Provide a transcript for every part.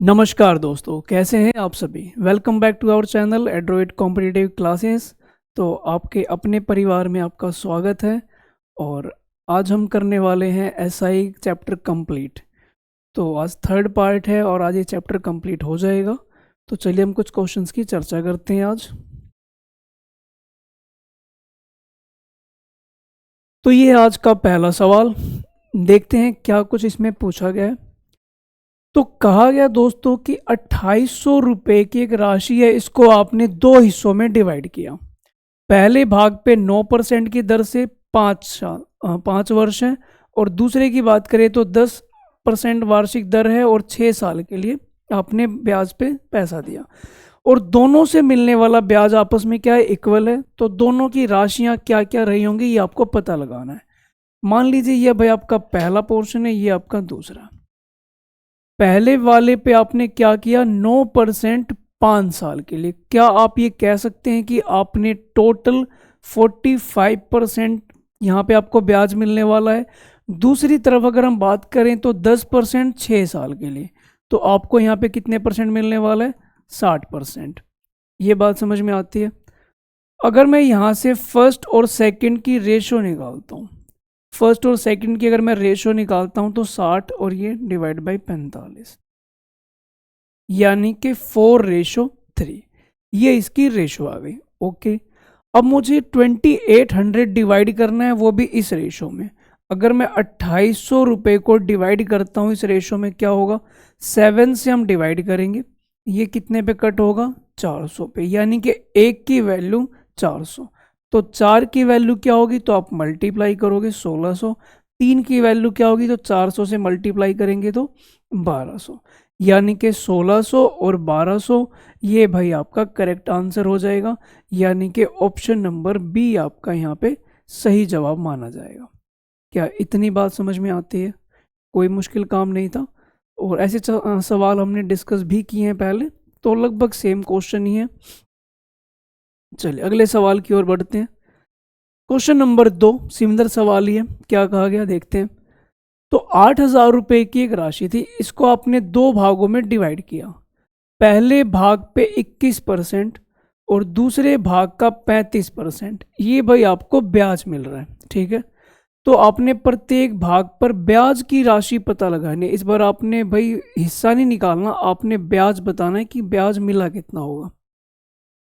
नमस्कार दोस्तों, कैसे हैं आप सभी। Welcome back to our channel Adroid competitive classes. तो आपके अपने परिवार में आपका स्वागत है। और आज हम करने वाले हैं एसआई चैप्टर कंप्लीट। तो आज थर्ड पार्ट है और आज ये चैप्टर कंप्लीट हो जाएगा। तो चलिए हम कुछ क्वेश्चंस की चर्चा करते हैं आज। तो ये है आज का पहला सवाल। देखते हैं क्या कुछ इसमें पूछा गया है। तो कहा गया दोस्तों कि 2800 रुपये की एक राशि है, इसको आपने दो हिस्सों में डिवाइड किया। पहले भाग पे 9% की दर से 5 वर्ष है, और दूसरे की बात करें तो 10% वार्षिक दर है, और 6 साल के लिए आपने ब्याज पे पैसा दिया। और दोनों से मिलने वाला ब्याज आपस में क्या है, इक्वल है। तो दोनों की राशियां क्या क्या रही होंगी ये आपको पता लगाना है। मान लीजिए ये भाई आपका पहला पोर्शन है, ये आपका दूसरा। पहले वाले पे आपने क्या किया, 9% 5 साल के लिए। क्या आप ये कह सकते हैं कि आपने टोटल 45% यहाँ पे आपको ब्याज मिलने वाला है। दूसरी तरफ अगर हम बात करें तो 10% 6 साल के लिए, तो आपको यहाँ पे कितने परसेंट मिलने वाला है, 60%। ये बात समझ में आती है। अगर मैं यहाँ से फर्स्ट और सेकंड की रेशो निकालता हूँ, फर्स्ट और सेकंड की अगर मैं रेशो निकालता हूँ तो 60 और ये डिवाइड बाई 45, यानी कि 4:3। ये इसकी रेशो आ गई। ओके, अब मुझे 2800 डिवाइड करना है, वो भी इस रेशो में। अगर मैं 2800 रुपये को डिवाइड करता हूँ इस रेशो में, क्या होगा, 7 से हम डिवाइड करेंगे। ये कितने पे कट होगा, 400 पे, यानी कि एक की वैल्यू 400। तो 4 की वैल्यू क्या होगी, तो आप मल्टीप्लाई करोगे 1600। 3 की वैल्यू क्या होगी, तो 400 से मल्टीप्लाई करेंगे तो 1200, यानी कि 1600 और 1200। ये भाई आपका करेक्ट आंसर हो जाएगा, यानी कि ऑप्शन नंबर बी आपका यहाँ पे सही जवाब माना जाएगा। क्या इतनी बात समझ में आती है? कोई मुश्किल काम नहीं था। और ऐसे सवाल हमने डिस्कस भी किए हैं पहले, तो लगभग सेम क्वेश्चन ही है। चलिए अगले सवाल की ओर बढ़ते हैं। क्वेश्चन नंबर 2 सिमिलर सवाल ही है। क्या कहा गया देखते हैं। तो 8000 रुपये की एक राशि थी, इसको आपने दो भागों में डिवाइड किया। पहले भाग पे 21% और दूसरे भाग का 35%। ये भाई आपको ब्याज मिल रहा है, ठीक है। तो आपने प्रत्येक भाग पर ब्याज की राशि पता लगानी है। इस बार आपने भाई हिस्सा नहीं निकालना, आपने ब्याज बताना है कि ब्याज मिला कितना होगा।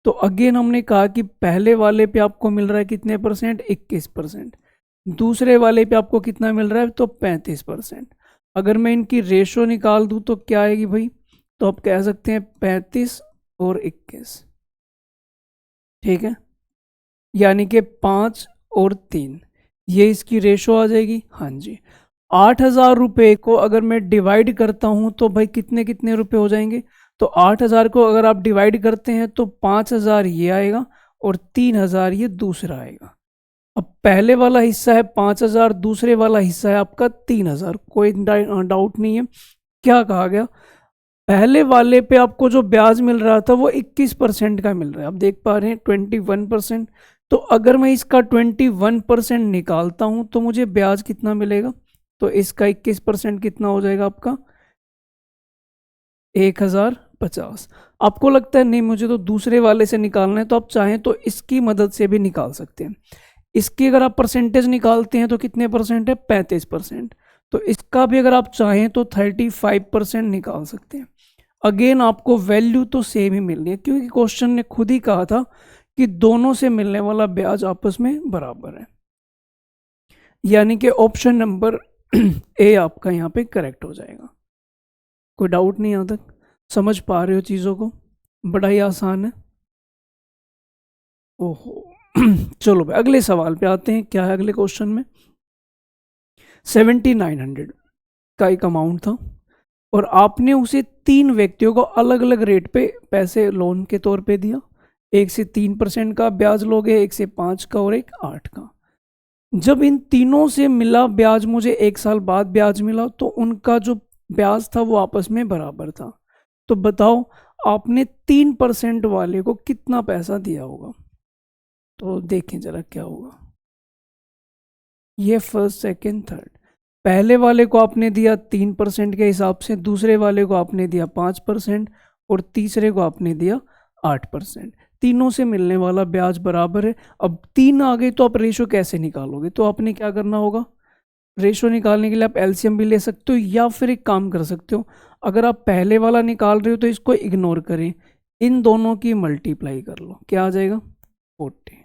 तो अगेन हमने कहा कि पहले वाले पे आपको मिल रहा है कितने परसेंट, 21%। दूसरे वाले पे आपको कितना मिल रहा है, तो 35%। अगर मैं इनकी रेशो निकाल दूं तो क्या आएगी भाई, तो आप कह सकते हैं 35 और 21, ठीक है, यानी कि 5 और 3, ये इसकी रेशो आ जाएगी। हाँ जी, 8000 रुपये को अगर मैं डिवाइड करता हूं तो भाई कितने कितने रुपए हो जाएंगे। तो 8000 को अगर आप डिवाइड करते हैं तो 5000 ये आएगा और 3000 ये दूसरा आएगा। अब पहले वाला हिस्सा है 5000, दूसरे वाला हिस्सा है आपका 3000। कोई डाउट नहीं है। क्या कहा गया, पहले वाले पे आपको जो ब्याज मिल रहा था वो 21% का मिल रहा है, आप देख पा रहे हैं 21%। तो अगर मैं इसका 21% निकालता हूं तो मुझे ब्याज कितना मिलेगा, तो इसका 21% कितना हो जाएगा आपका, 1050। आपको लगता है नहीं मुझे तो दूसरे वाले से निकालना है, तो आप चाहें तो इसकी मदद से भी निकाल सकते हैं। इसकी अगर आप परसेंटेज निकालते हैं तो कितने परसेंट है, 35%। तो इसका भी अगर आप चाहें तो 35% निकाल सकते हैं। अगेन आपको वैल्यू तो सेम ही मिलनी है, क्योंकि क्वेश्चन ने खुद ही कहा था कि दोनों से मिलने वाला ब्याज आपस में बराबर है, यानी कि ऑप्शन नंबर ए आपका यहाँ पे करेक्ट हो जाएगा। कोई डाउट नहीं यहाँ तक, समझ पा रहे हो चीज़ों को, बड़ा ही आसान है। ओहो चलो भाई अगले सवाल पे आते हैं। क्या है अगले क्वेश्चन में, 7900 का एक अमाउंट था, और आपने उसे 3 व्यक्तियों को अलग अलग रेट पे पैसे लोन के तौर पे दिया। एक से 3% का ब्याज लोगे, एक से 5 का और एक 8 का। जब इन तीनों से मिला ब्याज मुझे 1 साल बाद ब्याज मिला, तो उनका जो ब्याज था वो आपस में बराबर था। तो बताओ आपने 3% वाले को कितना पैसा दिया होगा। तो देखें जरा क्या होगा, ये फर्स्ट सेकंड थर्ड, पहले वाले को आपने दिया 3% के हिसाब से, दूसरे वाले को आपने दिया 5% और तीसरे को आपने दिया 8%। तीनों से मिलने वाला ब्याज बराबर है। अब 3 आ गए तो आप रेशो कैसे निकालोगे? तो आपने क्या करना होगा, रेशो निकालने के लिए आप एलसीएम भी ले सकते हो या फिर एक काम कर सकते हो, अगर आप पहले वाला निकाल रहे हो तो इसको इग्नोर करें, इन दोनों की मल्टीप्लाई कर लो, क्या आ जाएगा 40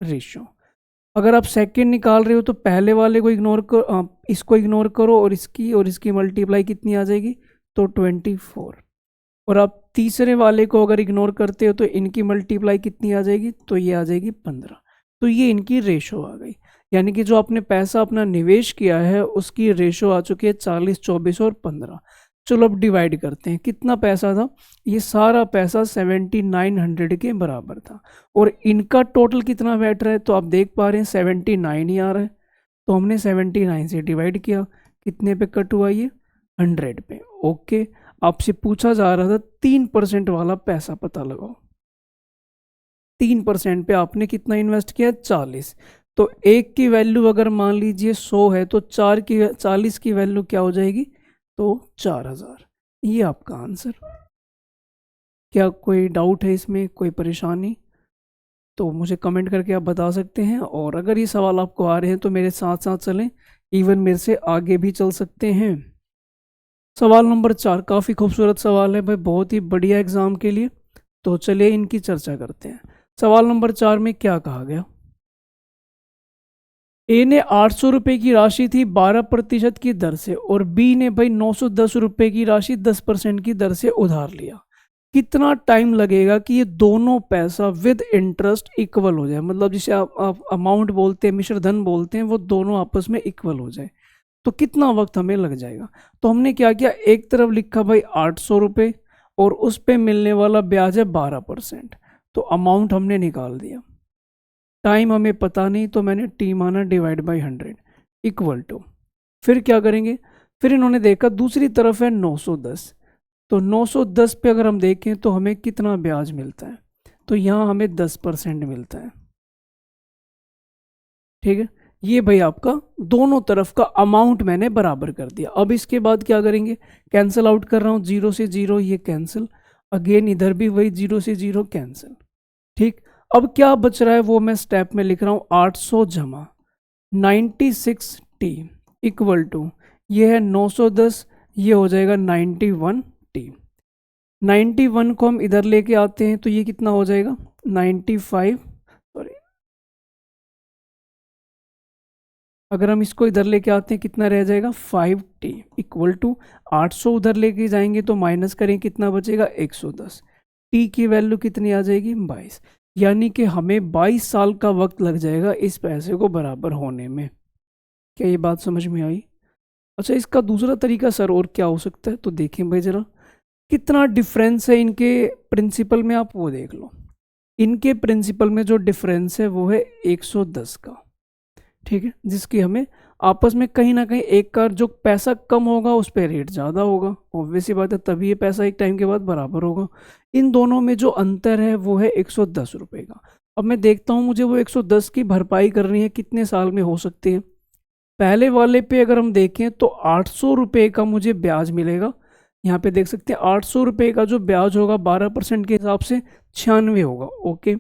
रेशो। अगर आप सेकंड निकाल रहे हो तो पहले वाले को इग्नोर करो, इसको इग्नोर करो और इसकी मल्टीप्लाई कितनी आ जाएगी, तो 24। और आप तीसरे वाले को अगर इग्नोर करते हो तो इनकी मल्टीप्लाई कितनी आ जाएगी, तो ये आ जाएगी 15। तो ये इनकी रेशो आ गई, यानी कि जो आपने पैसा अपना निवेश किया है उसकी रेशो आ चुकी है 40, 24 और 15। चलो अब डिवाइड करते हैं, कितना पैसा था, ये सारा पैसा 7900 के बराबर था और इनका टोटल कितना बैठ रहा है, तो आप देख पा रहे हैं 79 ही आ रहा है। तो हमने 79 से डिवाइड किया, कितने पे कट हुआ ये, 100 पे। ओके, आपसे पूछा जा रहा था 3% वाला पैसा पता लगाओ। 3% पे आपने कितना इन्वेस्ट किया, 40। तो एक की वैल्यू अगर मान लीजिए 100 है तो 40 की वैल्यू क्या हो जाएगी, तो 4000। ये आपका आंसर। क्या कोई डाउट है इसमें, कोई परेशानी, तो मुझे कमेंट करके आप बता सकते हैं। और अगर ये सवाल आपको आ रहे हैं तो मेरे साथ साथ चलें, इवन मेरे से आगे भी चल सकते हैं। सवाल नंबर 4 काफ़ी खूबसूरत सवाल है भाई, बहुत ही बढ़िया एग्जाम के लिए। तो चलिए इनकी चर्चा करते हैं। सवाल नंबर 4 में क्या कहा गया, ए ने 800 रुपये की राशि थी 12% की दर से और बी ने भाई 910 रुपये की राशि 10% की दर से उधार लिया। कितना टाइम लगेगा कि ये दोनों पैसा विद इंटरेस्ट इक्वल हो जाए, मतलब जिसे आप अमाउंट बोलते हैं, मिश्र धन बोलते हैं, वो दोनों आपस में इक्वल हो जाए, तो कितना वक्त हमें लग जाएगा। तो हमने क्या किया, एक तरफ लिखा भाई 800 रुपये और उस पर मिलने वाला ब्याज है 12%, तो अमाउंट हमने निकाल दिया। टाइम हमें पता नहीं तो मैंने टी माना डिवाइड बाई 100 इक्वल टू, फिर क्या करेंगे, फिर इन्होंने देखा दूसरी तरफ है 910, तो 910 पे अगर हम देखें तो हमें कितना ब्याज मिलता है, तो यहाँ हमें 10% मिलता है। ठीक है, ये भाई आपका दोनों तरफ का अमाउंट मैंने बराबर कर दिया। अब इसके बाद क्या करेंगे, कैंसिल आउट कर रहा हूँ, 0 से 0 ये कैंसिल, अगेन इधर भी वही 0 से 0 कैंसिल। ठीक, अब क्या बच रहा है वो मैं स्टेप में लिख रहा हूँ, 800 जमा 96T इक्वल टू, ये है 910, ये हो जाएगा 91T। 91 को हम इधर लेके आते हैं तो ये कितना हो जाएगा 95, सॉरी, अगर हम इसको इधर लेके आते हैं कितना रह जाएगा 5T इक्वल टू 800 उधर लेके जाएंगे तो माइनस करें कितना बचेगा 110। टी की वैल्यू कितनी आ जाएगी 22, यानी कि हमें 22 साल का वक्त लग जाएगा इस पैसे को बराबर होने में। क्या ये बात समझ में आई? अच्छा, इसका दूसरा तरीका सर और क्या हो सकता है, तो देखें भाई जरा कितना डिफरेंस है इनके प्रिंसिपल में, आप वो देख लो। इनके प्रिंसिपल में जो डिफरेंस है वो है 110 का। ठीक है, जिसकी हमें आपस में कहीं ना कहीं एक का जो पैसा कम होगा उस पर रेट ज़्यादा होगा, ऑब्वियस सी बात है, तभी ये पैसा एक टाइम के बाद बराबर होगा। इन दोनों में जो अंतर है वो है 110 रुपये का। अब मैं देखता हूँ मुझे वो 110 की भरपाई करनी है, कितने साल में हो सकती है। पहले वाले पे अगर हम देखें तो 800 रुपये का मुझे ब्याज मिलेगा, यहाँ पे देख सकते हैं 800 रुपये का जो ब्याज होगा 12% के हिसाब से 96 होगा। ओके,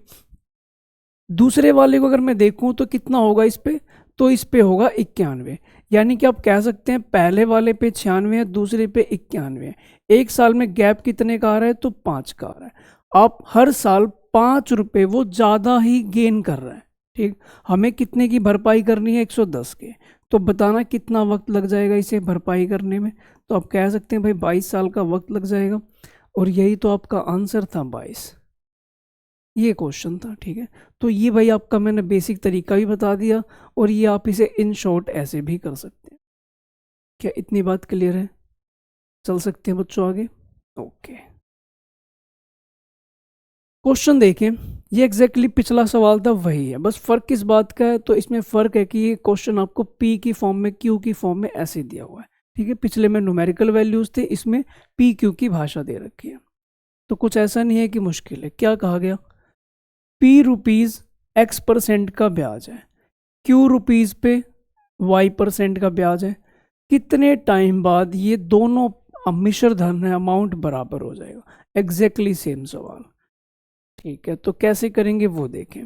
दूसरे वाले को अगर मैं देखूं तो कितना होगा इस पे, तो इस पे होगा 91, यानी कि आप कह सकते हैं पहले वाले पे 96 है, दूसरे पे 91 है। एक साल में गैप कितने का आ रहा है, तो 5 का आ रहा है। आप हर साल 5 रुपये वो ज़्यादा ही गेन कर रहा है। ठीक, हमें कितने की भरपाई करनी है 110 के, तो बताना कितना वक्त लग जाएगा इसे भरपाई करने में, तो आप कह सकते हैं भाई 22 साल का वक्त लग जाएगा। और यही तो आपका आंसर था 22, ये क्वेश्चन था। ठीक है, तो ये भाई आपका मैंने बेसिक तरीका भी बता दिया और ये आप इसे इन शॉर्ट ऐसे भी कर सकते हैं। क्या इतनी बात क्लियर है? चल सकते हैं बच्चों आगे। ओके, क्वेश्चन देखें, ये एग्जैक्टली पिछला सवाल था वही है, बस फर्क किस बात का है, तो इसमें फर्क है कि ये क्वेश्चन आपको पी की फॉर्म में, क्यू की फॉर्म में ऐसे दिया हुआ है। ठीक है, पिछले में न्यूमेरिकल वैल्यूज थे, इसमें पी क्यू की भाषा दे रखी है, तो कुछ ऐसा नहीं है कि मुश्किल है। क्या कहा गया, पी रुपीज़ X% का ब्याज है, क्यू रुपीज़ पे y% का ब्याज है, कितने टाइम बाद ये दोनों मिश्र धन है अमाउंट बराबर हो जाएगा। एग्जैक्टली सेम सवाल। ठीक है, तो कैसे करेंगे वो देखें।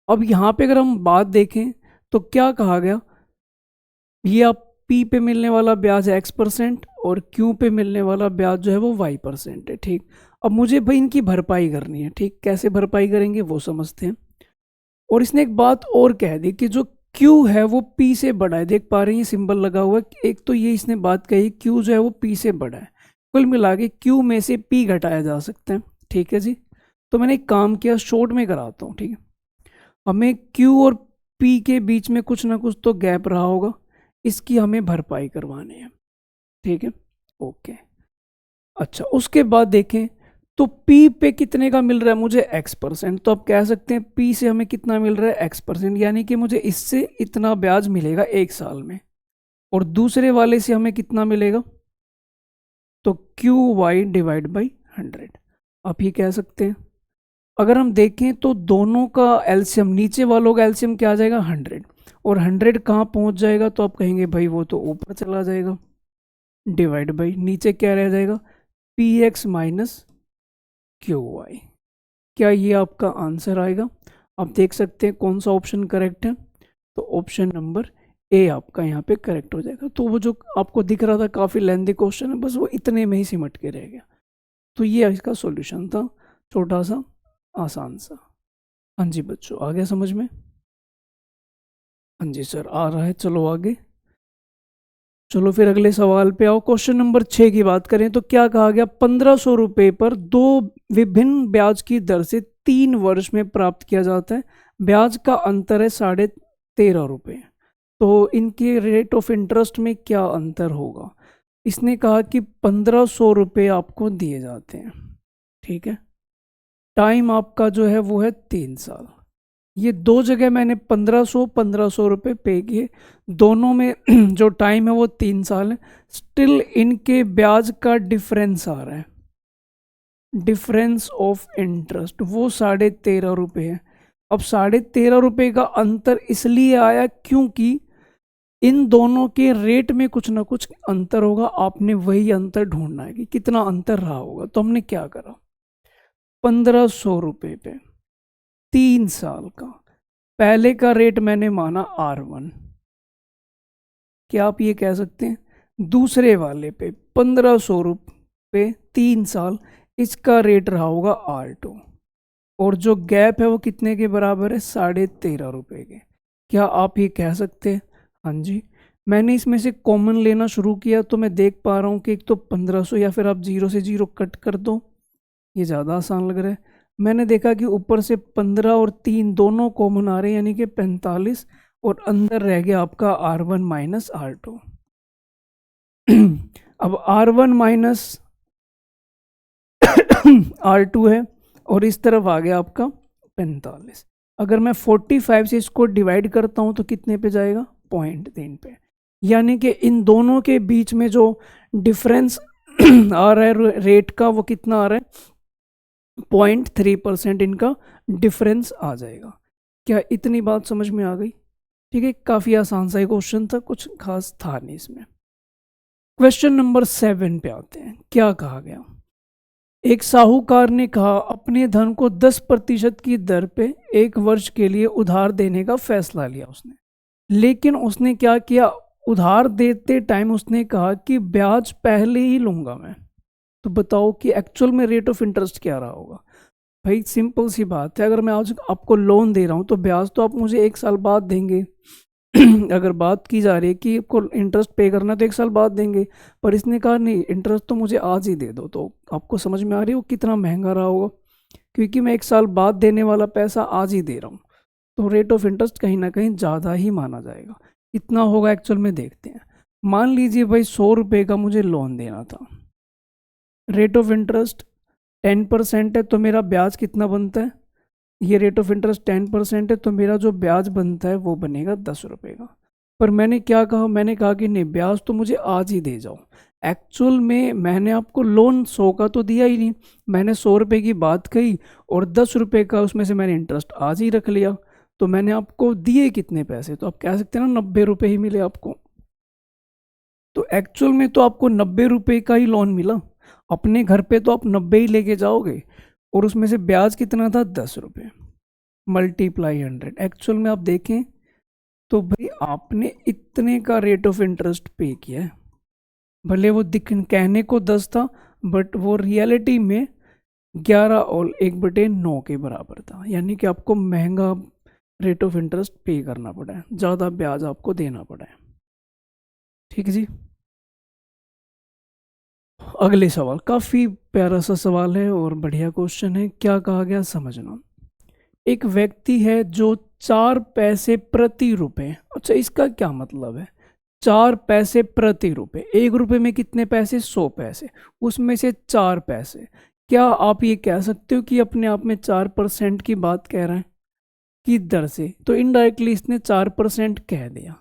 अब यहाँ पे अगर हम बात देखें तो क्या कहा गया, ये आप P पे मिलने वाला ब्याज है x% और Q पे मिलने वाला ब्याज जो है वो y% है। ठीक, अब मुझे भाई इनकी भरपाई करनी है। ठीक, कैसे भरपाई करेंगे वो समझते हैं। और इसने एक बात और कह दी कि जो Q है वो P से बड़ा है। देख पा रहे हैं ये सिंबल लगा हुआ है। एक तो ये इसने बात कही Q जो है वो P से बड़ा है, कुल मिला के Q में से P घटाया जा सकता है। ठीक है जी, तो मैंने एक काम किया, शॉर्ट में कराता हूँ। ठीक है, हमें Q और P के बीच में कुछ ना कुछ तो गैप रहा होगा, इसकी हमें भरपाई करवानी है। ठीक है, ओके। अच्छा, उसके बाद देखें तो P पे कितने का मिल रहा है मुझे x%, तो आप कह सकते हैं P से हमें कितना मिल रहा है x%, यानी कि मुझे इससे इतना ब्याज मिलेगा 1 साल में। और दूसरे वाले से हमें कितना मिलेगा, तो QY डिवाइड बाई 100 आप ये कह सकते हैं। अगर हम देखें तो दोनों का एलसीएम, नीचे वालों का एलसीएम क्या आ जाएगा 100, और 100 कहाँ पहुंच जाएगा, तो आप कहेंगे भाई वो तो ऊपर चला जाएगा, डिवाइड बाई नीचे क्या रह जाएगा PX माइनस QY। क्या ये आपका आंसर आएगा। आप देख सकते हैं कौन सा ऑप्शन करेक्ट है, तो ऑप्शन नंबर ए आपका यहाँ पे करेक्ट हो जाएगा। तो वो जो आपको दिख रहा था काफ़ी लेंथी क्वेश्चन है, बस वो इतने में ही सिमट के रह गया। तो ये इसका सॉल्यूशन था, छोटा सा आसान सा। हाँ जी बच्चों, आ गया समझ में। हाँ जी सर आ रहा है, चलो आगे। चलो फिर अगले सवाल पे आओ। क्वेश्चन नंबर 6 की बात करें तो क्या कहा गया, 1500 रुपये पर 2 विभिन्न ब्याज की दर से 3 वर्ष में प्राप्त किया जाता है। ब्याज का अंतर है 13.5 रुपये। तो इनके रेट ऑफ इंटरेस्ट में क्या अंतर होगा। इसने कहा कि 1500 रुपये आपको दिए जाते हैं। ठीक है, टाइम आपका जो है वो है 3 साल। ये दो जगह मैंने 1500 रुपये पे किए, दोनों में जो टाइम है वो 3 साल है। स्टिल इनके ब्याज का डिफरेंस आ रहा है, डिफरेंस ऑफ इंटरेस्ट वो 13.5 रुपये है। अब 13.5 रुपये का अंतर इसलिए आया क्योंकि इन दोनों के रेट में कुछ ना कुछ अंतर होगा। आपने वही अंतर ढूंढना है कि कितना अंतर रहा होगा। तो हमने क्या करा, 1500 रुपये पे 3 साल का, पहले का रेट मैंने माना R1। क्या आप ये कह सकते हैं, दूसरे वाले पे 1500 रुपये 3 साल, इसका रेट रहा होगा R2। और जो गैप है वो कितने के बराबर है, 13.5 रुपये के। क्या आप ये कह सकते हैं, हाँ जी। मैंने इसमें से कॉमन लेना शुरू किया तो मैं देख पा रहा हूँ कि एक तो 1500, या फिर आप 0 से 0 कट कर दो, ये ज़्यादा आसान लग रहा है। मैंने देखा कि ऊपर से 15 और 3 दोनों कॉमन आ रहे हैं, यानी कि 45, और अंदर रह गया आपका R1 माइनस R2। अब R1 माइनस R2 है और इस तरफ आ गया आपका 45। अगर मैं 45 से इसको डिवाइड करता हूँ तो कितने पे जाएगा, 0.3 पे। यानी कि इन दोनों के बीच में जो डिफरेंस आ रहा है रेट का, वो कितना आ रहा है, 0.3% इनका डिफरेंस आ जाएगा। क्या इतनी बात समझ में आ गई। ठीक है, काफ़ी आसान सा क्वेश्चन था, कुछ खास था नहीं इसमें। क्वेश्चन नंबर 7 पे आते हैं। क्या कहा गया, एक साहूकार ने कहा अपने धन को 10% की दर पे 1 वर्ष के लिए उधार देने का फैसला लिया उसने। लेकिन उसने क्या किया, उधार देते टाइम उसने कहा कि ब्याज पहले ही लूंगा मैं। तो बताओ कि एक्चुअल में रेट ऑफ इंटरेस्ट क्या रहा होगा। भाई सिंपल सी बात है, अगर मैं आज आपको लोन दे रहा हूँ तो ब्याज तो आप मुझे 1 साल बाद देंगे। अगर बात की जा रही है कि आपको इंटरेस्ट पे करना तो 1 साल बाद देंगे, पर इसने कहा नहीं, इंटरेस्ट तो मुझे आज ही दे दो। तो आपको समझ में आ रही है वो कितना महंगा रहा होगा, क्योंकि मैं 1 साल बाद देने वाला पैसा आज ही दे रहा हूँ। तो रेट ऑफ इंटरेस्ट कहीं ना कहीं ज़्यादा ही माना जाएगा। कितना होगा एक्चुअल में देखते हैं। मान लीजिए भाई 100 रुपये का मुझे लोन देना था, रेट ऑफ इंटरेस्ट 10% है, तो मेरा ब्याज कितना बनता है, ये रेट ऑफ इंटरेस्ट 10% है, तो मेरा जो ब्याज बनता है वो बनेगा 10 रुपये का। पर मैंने क्या कहा, मैंने कहा कि नहीं, ब्याज तो मुझे आज ही दे जाओ। एक्चुअल में मैंने आपको लोन 100 का तो दिया ही नहीं, मैंने 100 रुपये की बात कही और 10 रुपये का उसमें से मैंने इंटरेस्ट आज ही रख लिया। तो मैंने आपको दिए कितने पैसे, तो आप कह सकते हैं ना 90 रुपये ही मिले आपको। तो एक्चुअल में तो आपको 90 रुपये का ही लोन मिला, अपने घर पे तो आप 90 ही लेके जाओगे, और उसमें से ब्याज कितना था 10 रुपये, मल्टीप्लाई 100। एक्चुअल में आप देखें तो भाई आपने इतने का रेट ऑफ इंटरेस्ट पे किया है। भले वो दिख कहने को 10 था, बट वो रियलिटी में 11 और 1/9 के बराबर था। यानी कि आपको महंगा रेट ऑफ इंटरेस्ट पे करना पड़ा है, ज़्यादा ब्याज आपको देना पड़ा है। ठीक है जी। अगले सवाल, काफ़ी प्यारा सा सवाल है और बढ़िया क्वेश्चन है। क्या कहा गया समझना। एक व्यक्ति है जो 4 पैसे प्रति रुपए, अच्छा इसका क्या मतलब है, 4 पैसे प्रति रुपए, 1 रुपए में कितने पैसे, 100 पैसे, उसमें से 4 पैसे। क्या आप ये कह सकते हो कि अपने आप में 4% की बात कह रहे हैं कि दर से, तो इनडायरेक्टली इसने 4% कह दिया।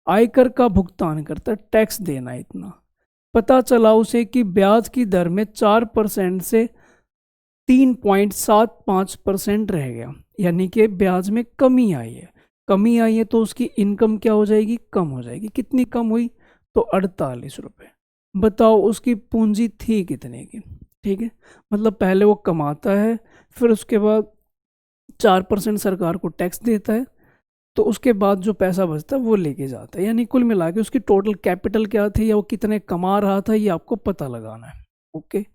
आयकर का भुगतान करता, टैक्स देना इतना, पता चला उसे कि ब्याज की दर में 4% से 3.75% रह गया, यानी कि ब्याज में कमी आई है। कमी आई है तो उसकी इनकम क्या हो जाएगी, कम हो जाएगी। कितनी कम हुई, तो 48 रुपये। बताओ उसकी पूंजी थी कितने की। ठीक है, मतलब पहले वो कमाता है, फिर उसके बाद 4% सरकार को टैक्स देता है, तो उसके बाद जो पैसा बचता है वो लेके जाता है। यानी कुल मिला के उसकी टोटल कैपिटल क्या थी या वो कितने कमा रहा था, ये आपको पता लगाना है। ओके,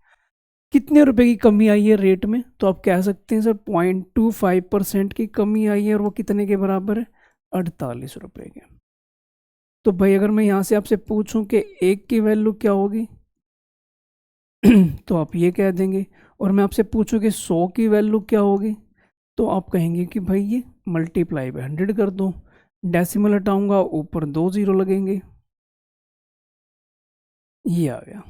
कितने रुपए की कमी आई है रेट में, तो आप कह सकते हैं सर 0.25% की कमी आई है, और वो कितने के बराबर है, 48 रुपये के। तो भाई अगर मैं यहाँ से आपसे पूछूं कि 1 की वैल्यू क्या होगी तो आप ये कह देंगे, और मैं आपसे पूछूं कि 100 की वैल्यू क्या होगी, तो आप कहेंगे कि भाई ये मल्टीप्लाई बाय 100 कर दो। डेसिमल हटाऊंगा, ऊपर 2 जीरो लगेंगे, ये आ गया।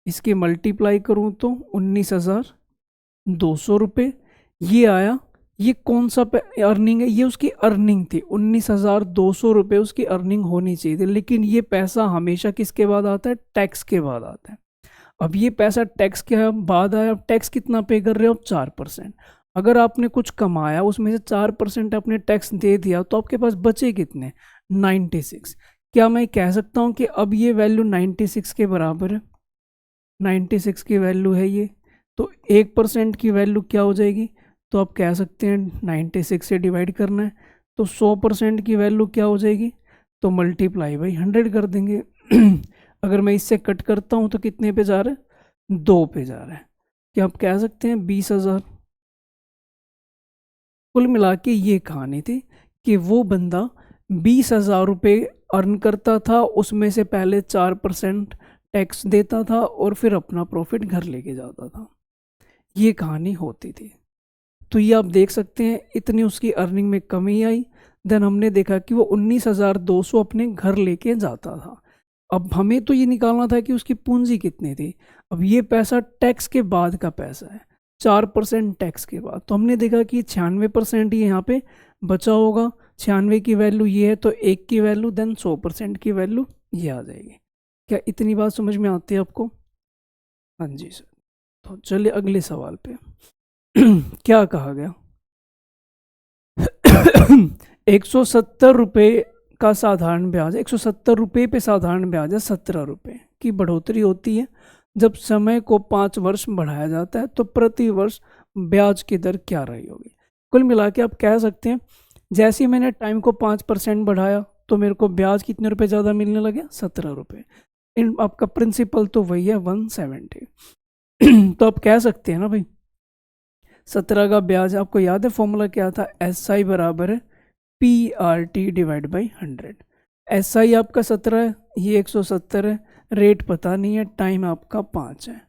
इसके मल्टीप्लाई करूं तो 19,200 रुपये ये आया। ये कौन सा अर्निंग है, ये उसकी अर्निंग थी। 19,200 रुपये उसकी अर्निंग होनी चाहिए थी, लेकिन ये पैसा हमेशा किसके बाद आता है, टैक्स के बाद आता है। अब ये पैसा टैक्स के बाद आया, अब टैक्स कितना पे कर रहे हो, 4%। अगर आपने कुछ कमाया उसमें से 4% आपने टैक्स दे दिया, तो आपके पास बचे कितने, 96। क्या मैं कह सकता हूँ कि अब ये वैल्यू 96 के बराबर है, 96 की वैल्यू है ये, तो 1% की वैल्यू क्या हो जाएगी, तो आप कह सकते हैं 96 से डिवाइड करना है, तो 100% की वैल्यू क्या हो जाएगी, तो मल्टीप्लाई बाई 100 कर देंगे अगर मैं इससे कट करता हूँ तो कितने पे जा रहा है, 2 पे जा रहा है। क्या आप कह सकते हैं 20,000। कुल मिला के ये कहानी थी कि वो बंदा 20,000 रुपये अर्न करता था, उसमें से पहले 4% टैक्स देता था और फिर अपना प्रॉफिट घर लेके जाता था। ये कहानी होती थी। तो ये आप देख सकते हैं इतनी उसकी अर्निंग में कमी आई। देन हमने देखा कि वो 19,200 अपने घर लेके जाता था। अब हमें तो ये निकालना था कि उसकी पूंजी कितनी थी। अब ये पैसा टैक्स के बाद का पैसा है, 4% टैक्स के बाद। तो हमने देखा कि 96% ये यहाँ पे बचा होगा। 96 की वैल्यू ये है, तो 1 की वैल्यू, देन 100% की वैल्यू ये आ जाएगी। क्या इतनी बात समझ में आती है आपको? हाँ जी सर। तो चलिए अगले सवाल पे क्या कहा गया 170 रुपये का साधारण ब्याज, 170 रुपये पे साधारण ब्याज है 17 रुपये की बढ़ोतरी होती है। जब समय को 5 वर्ष बढ़ाया जाता है तो प्रति वर्ष ब्याज की दर क्या रही होगी। कुल मिला के आप कह सकते हैं जैसे ही मैंने टाइम को 5% बढ़ाया तो मेरे को ब्याज कितने रुपए ज़्यादा मिलने लगे, 17 रुपये। इन आपका प्रिंसिपल तो वही है 170 तो आप कह सकते हैं ना भाई 17 का ब्याज, आपको याद है फॉर्मूला क्या था, SI बराबर है PRT डिवाइड बाई 100। SI आपका 17 है, ये 170 है, रेट पता नहीं है, टाइम आपका 5 है,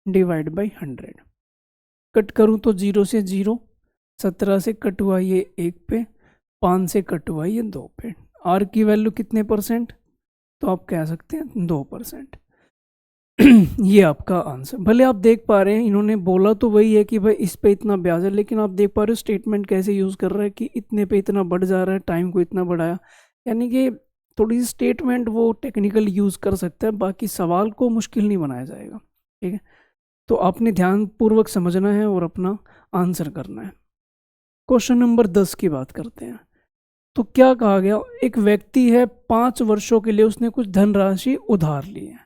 डिवाइड बाई 100। कट करूँ तो 0 से 0, 17 से कट हुआ ये 1 पे, 5 से कट हुआ ये 2 पे। R की वैल्यू कितने %, तो आप कह सकते हैं 2%। ये आपका आंसर। भले आप देख पा रहे हैं इन्होंने बोला तो वही है कि भाई इस पे इतना ब्याज है, लेकिन आप देख पा रहे हो स्टेटमेंट कैसे यूज़ कर रहा है कि इतने पे इतना बढ़ जा रहा है, टाइम को इतना बढ़ाया। यानी कि थोड़ी सी स्टेटमेंट वो टेक्निकल यूज़ कर सकता है, बाकी सवाल को मुश्किल नहीं बनाया जाएगा। ठीक है, तो आपने ध्यानपूर्वक समझना है और अपना आंसर करना है। क्वेश्चन नंबर 10 की बात करते हैं। तो क्या कहा गया, एक व्यक्ति है 5 वर्षों के लिए उसने कुछ धनराशि उधार ली है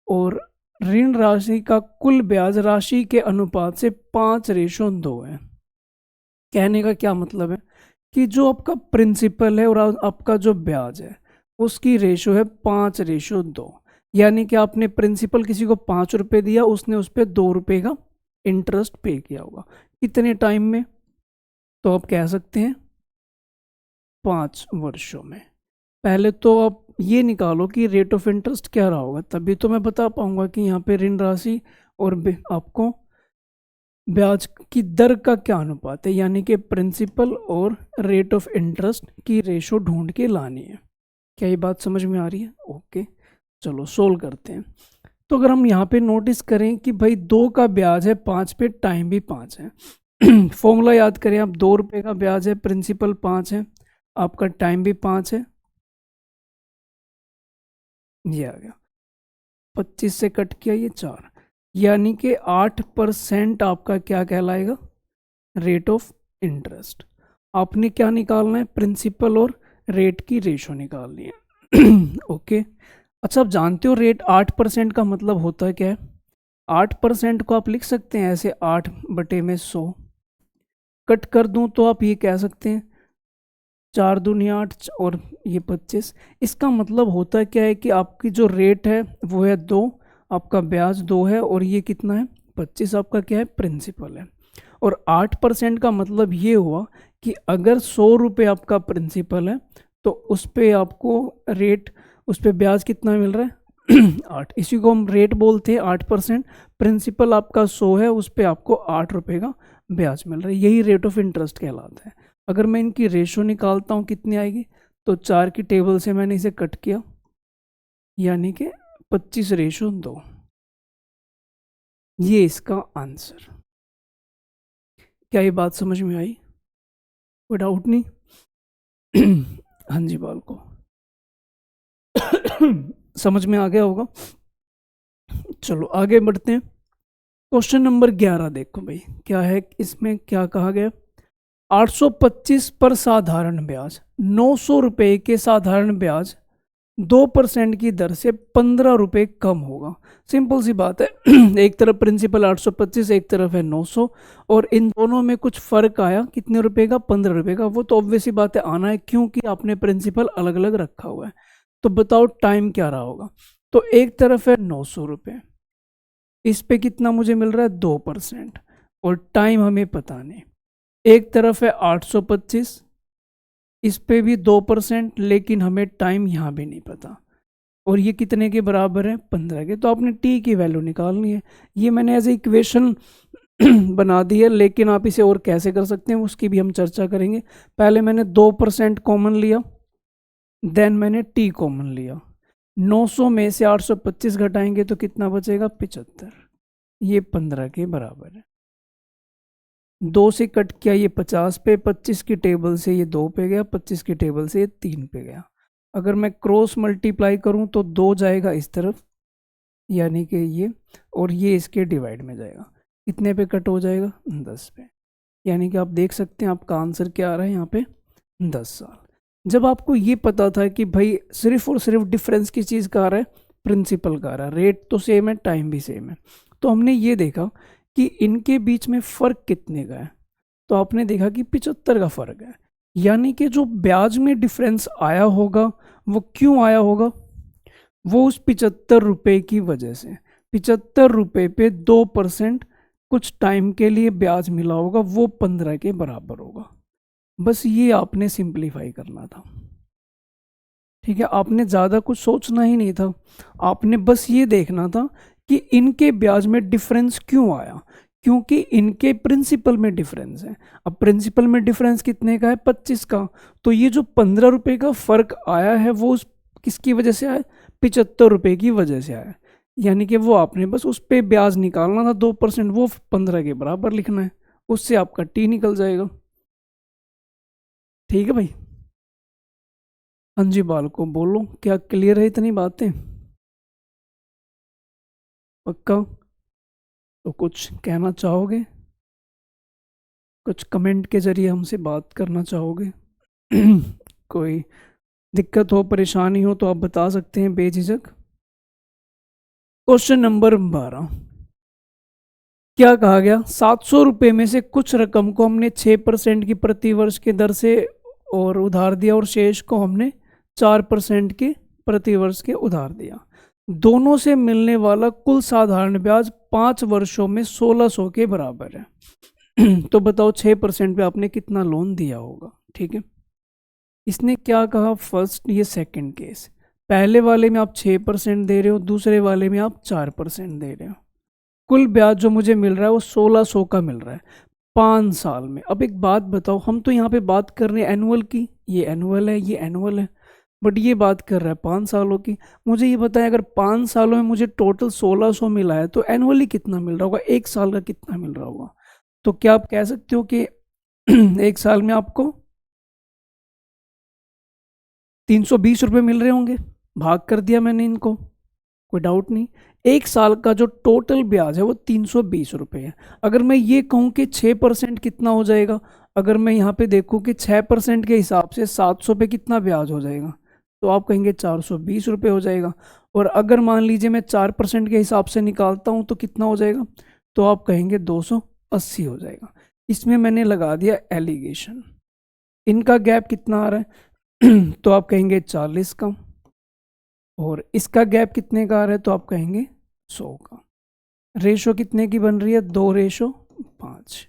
और ऋण राशि का कुल ब्याज राशि के अनुपात से 5:2 है। कहने का क्या मतलब है कि जो आपका प्रिंसिपल है और आपका जो ब्याज है उसकी रेशो है 5:2। यानी कि आपने प्रिंसिपल किसी को 5 रुपये दिया, उसने उस पर 2 रुपये का इंटरेस्ट पे किया होगा। कितने टाइम में? तो आप कह सकते हैं 5 वर्षों में। पहले तो आप ये निकालो कि रेट ऑफ इंटरेस्ट क्या रहा होगा, तभी तो मैं बता पाऊंगा कि यहाँ पे ऋण राशि और आपको ब्याज की दर का क्या अनुपात है, यानी कि प्रिंसिपल और रेट ऑफ इंटरेस्ट की रेशो ढूंढ के लानी है। क्या ये बात समझ में आ रही है? ओके, चलो सोल्व करते हैं। तो अगर हम यहाँ पे नोटिस करें कि भाई 2 का ब्याज है 5 पे, टाइम भी 5 है। फॉर्मूला याद करें आप, 2 रुपये का ब्याज है, प्रिंसिपल 5 है, आपका टाइम भी 5 है। ये आ गया, 25 से कट किया ये 4, यानी कि 8% आपका क्या कहलाएगा, रेट ऑफ इंटरेस्ट। आपने क्या निकालना है, प्रिंसिपल और रेट की रेशो निकालनी है। ओके, अच्छा आप जानते हो रेट 8% का मतलब होता क्या है? 8% को आप लिख सकते हैं ऐसे, 8/100। कट कर दूं तो आप ये कह सकते हैं 4×2 = 8 और ये 25। इसका मतलब होता क्या है कि आपकी जो रेट है वो है 2, आपका ब्याज 2 है और ये कितना है 25, आपका क्या है प्रिंसिपल है। और 8% का मतलब ये हुआ कि अगर 100 रुपये आपका प्रिंसिपल है तो उस पर आपको रेट, उस पर ब्याज कितना मिल रहा है 8। इसी को हम रेट बोलते हैं 8%। प्रिंसिपल आपका 100 है, उस पर आपको 8 रुपये का ब्याज मिल रहा है, यही रेट ऑफ इंटरेस्ट कहलाता है। अगर मैं इनकी रेशो निकालता हूँ कितनी आएगी, तो 4 की टेबल से मैंने इसे कट किया, यानी कि 25:2। ये इसका आंसर। क्या ये बात समझ में आई? कोई डाउट नहीं? हाँ जी बाल को समझ में आ गया होगा। चलो आगे बढ़ते हैं। क्वेश्चन नंबर 11 देखो भाई, क्या है इसमें, क्या कहा गया, 825 पर साधारण ब्याज, 900 रुपये के साधारण ब्याज 2% की दर से 15 रुपये कम होगा। सिंपल सी बात है। एक तरफ प्रिंसिपल 825, एक तरफ है 900, और इन दोनों में कुछ फर्क आया, कितने रुपए का, 15 रुपये का। वो तो ऑब्वियस सी बात है आना है, क्योंकि आपने प्रिंसिपल अलग अलग रखा हुआ है। तो बताओ टाइम क्या रहा होगा। तो एक तरफ है 900 रुपये, इस पे कितना मुझे मिल रहा है 2%, और टाइम हमें पता नहीं। एक तरफ है 825, इस पे भी 2%, लेकिन हमें टाइम यहाँ भी नहीं पता। और ये कितने के बराबर है, 15 के। तो आपने टी की वैल्यू निकालनी है। ये मैंने एज ए इक्वेशन बना दी है, लेकिन आप इसे और कैसे कर सकते हैं उसकी भी हम चर्चा करेंगे। पहले मैंने 2% कॉमन लिया, देन मैंने टी कॉमन लिया। 900 में से 825 घटाएंगे तो कितना बचेगा, 75। ये 15 के बराबर है। 2 से कट किया ये 50 पे, 25 की टेबल से ये 2 पे गया, 25 की टेबल से ये 3 पे गया। अगर मैं क्रॉस मल्टीप्लाई करूं तो 2 जाएगा इस तरफ, यानी कि ये, और ये इसके डिवाइड में जाएगा। कितने पे कट हो जाएगा, 10 पे। यानी कि आप देख सकते हैं आपका आंसर क्या आ रहा है यहाँ पे, 10 साल। जब आपको ये पता था कि भाई सिर्फ और सिर्फ डिफरेंस किस चीज़ का आ रहा है, प्रिंसिपल का आ रहा है, रेट तो सेम है, टाइम भी सेम है, तो हमने ये देखा कि इनके बीच में फ़र्क कितने का है। तो आपने देखा कि 75 का फ़र्क है। यानी कि जो ब्याज में डिफरेंस आया होगा वो क्यों आया होगा, वो उस 75 रुपये की वजह से। 75 रुपये पे 2% कुछ टाइम के लिए ब्याज मिला होगा, वो 15 के बराबर होगा। बस ये आपने सिंप्लीफाई करना था। ठीक है, आपने ज़्यादा कुछ सोचना ही नहीं था, आपने बस ये देखना था कि इनके ब्याज में डिफरेंस क्यों आया, क्योंकि इनके प्रिंसिपल में डिफरेंस है। अब प्रिंसिपल में डिफरेंस कितने का है, 25 का। तो ये जो 15 रुपये का फर्क आया है वो उस किसकी वजह से आया, 75 रुपये की वजह से आया। यानी कि वो आपने बस उस पर ब्याज निकालना था 2%, वो 15 के बराबर लिखना है, उससे आपका टी निकल जाएगा। ठीक है भाई। हाँ जी बालको बोलो, क्या क्लियर है इतनी बातें? पक्का? तो कुछ कहना चाहोगे? कुछ कमेंट के ज़रिए हमसे बात करना चाहोगे? कोई दिक्कत हो, परेशानी हो तो आप बता सकते हैं बेझिझक। क्वेश्चन नंबर 12, क्या कहा गया? 700 रुपये में से कुछ रकम को हमने 6% की प्रति वर्ष की दर से और उधार दिया और शेष को हमने 4% के प्रति वर्ष के उधार दिया। दोनों से मिलने वाला कुल साधारण ब्याज 5 वर्षों में 1600 के बराबर है। तो बताओ 6% पे आपने कितना लोन दिया होगा? ठीक है, इसने क्या कहा? फर्स्ट, ये सेकंड केस, पहले वाले में आप 6% दे रहे हो, दूसरे वाले में आप 4% दे रहे हो। कुल ब्याज जो मुझे मिल रहा है वो 1600 का मिल रहा है 5 साल में। अब एक बात बताओ, हम तो यहाँ पे बात कर रहे हैं एनुअल की, ये एनुअल है, ये एनुअल है, बट ये बात कर रहा है 5 सालों की। मुझे ये बताएं, अगर 5 सालों में मुझे टोटल 1600 मिला है तो एनुअली कितना मिल रहा होगा? एक साल का कितना मिल रहा होगा? तो क्या आप कह सकते हो कि एक साल में आपको 320 रुपये मिल रहे होंगे? भाग कर दिया मैंने इनको, कोई डाउट नहीं। एक साल का जो टोटल ब्याज है वो 320 रुपये है। अगर मैं ये कहूँ कि 6% कितना हो जाएगा, अगर मैं यहाँ पे देखूँ कि 6% के हिसाब से 700 पे कितना ब्याज हो जाएगा, तो आप कहेंगे 420 रुपये हो जाएगा। और अगर मान लीजिए मैं 4% के हिसाब से निकालता हूँ तो कितना हो जाएगा, तो आप कहेंगे 280 हो जाएगा। इसमें मैंने लगा दिया एलिगेशन। इनका गैप कितना आ रहा है? तो आप कहेंगे 40 का। और इसका गैप कितने का आ रहा है? तो आप कहेंगे 100 का। रेशो कितने की बन रही है? 2:5।